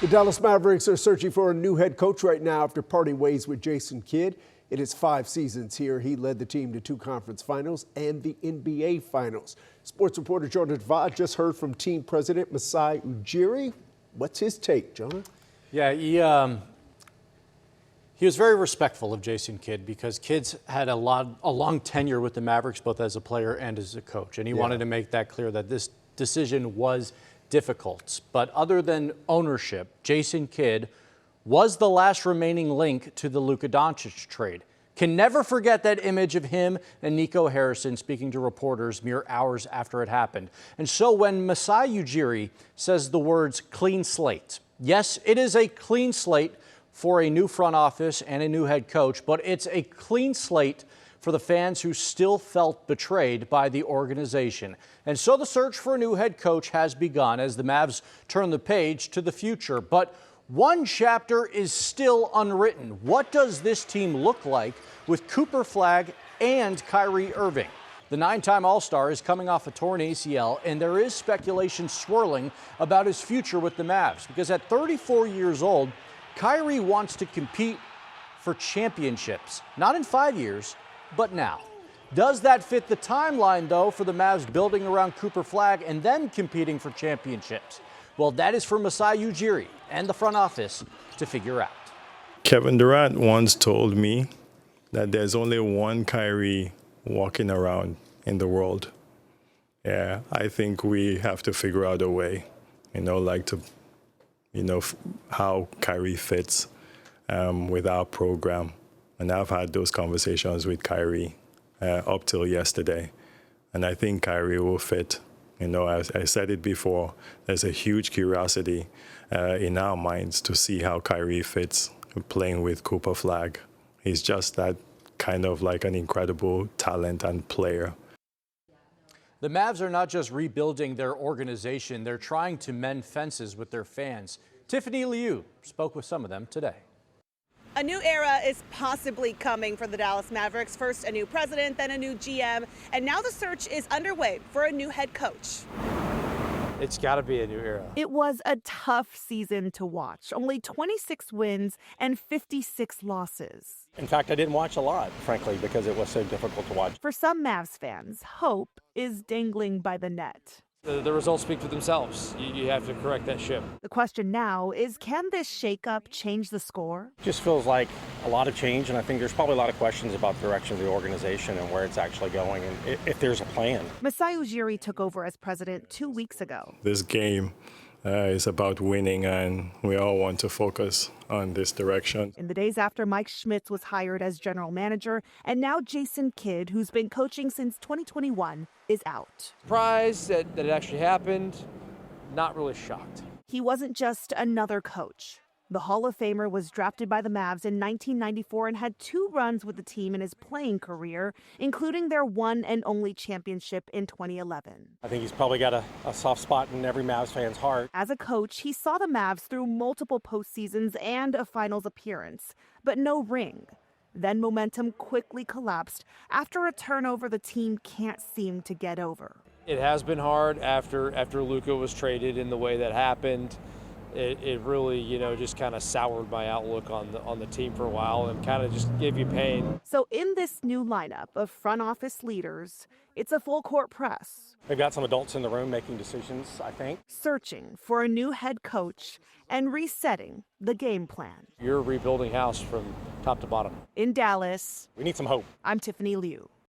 The Dallas Mavericks are searching for a new head coach right now after parting ways with Jason Kidd. In his 5 seasons here, he led the team to 2 conference finals and the NBA finals. Sports reporter Jonah Dvad just heard from team president Masai Ujiri. What's his take, Jonah? Yeah, he was very respectful of Jason Kidd because Kidd's had a long tenure with the Mavericks, both as a player and as a coach. And he wanted to make that clear that this decision was difficult. But other than ownership, Jason Kidd was the last remaining link to the Luka Doncic trade. Can never forget that image of him and Nico Harrison speaking to reporters mere hours after it happened. And so when Masai Ujiri says the words clean slate, yes, it is a clean slate for a new front office and a new head coach, but it's a clean slate for the fans who still felt betrayed by the organization. And so the search for a new head coach has begun as the Mavs turn the page to the future. But one chapter is still unwritten. What does this team look like with Cooper Flagg and Kyrie Irving? The 9-time All-Star is coming off a torn ACL, and there is speculation swirling about his future with the Mavs because at 34 years old, Kyrie wants to compete for championships, not in 5 years, but now. Does that fit the timeline, though, for the Mavs building around Cooper Flagg and then competing for championships? Well, that is for Masai Ujiri and the front office to figure out. Kevin Durant once told me that there's only one Kyrie walking around in the world. Yeah, I think we have to figure out a way, how Kyrie fits with our program. And I've had those conversations with Kyrie up till yesterday. And I think Kyrie will fit. As I said it before, there's a huge curiosity in our minds to see how Kyrie fits playing with Cooper Flagg. He's just that kind of like an incredible talent and player. The Mavs are not just rebuilding their organization, they're trying to mend fences with their fans. Tiffany Liu spoke with some of them today. A new era is possibly coming for the Dallas Mavericks. First a new president, then a new GM, and now the search is underway for a new head coach. It's got to be a new era. It was a tough season to watch. Only 26 wins and 56 losses. In fact, I didn't watch a lot, frankly, because it was so difficult to watch. For some Mavs fans, hope is dangling by the net. The results speak for themselves. You have to correct that ship. The question now is, can this shakeup change the score? It just feels like a lot of change, and I think there's probably a lot of questions about the direction of the organization and where it's actually going, and if there's a plan. Masai Ujiri took over as president 2 weeks ago. This game is about winning, and we all want to focus on this direction. In the days after Mike Schmitz was hired as general manager, and now Jason Kidd, who's been coaching since 2021, is out. Surprised that it actually happened. Not really shocked. He wasn't just another coach. The Hall of Famer was drafted by the Mavs in 1994 and had 2 runs with the team in his playing career, including their one and only championship in 2011. I think he's probably got a soft spot in every Mavs fan's heart. As a coach, he saw the Mavs through multiple postseasons and a finals appearance, but no ring. Then momentum quickly collapsed after a turnover the team can't seem to get over. It has been hard after Luka was traded in the way that happened. It really, just kind of soured my outlook on the team for a while and kind of just gave you pain. So in this new lineup of front office leaders, it's a full court press. They've got some adults in the room making decisions, I think. Searching for a new head coach and resetting the game plan. You're rebuilding house from top to bottom. In Dallas, we need some hope. I'm Tiffany Liu.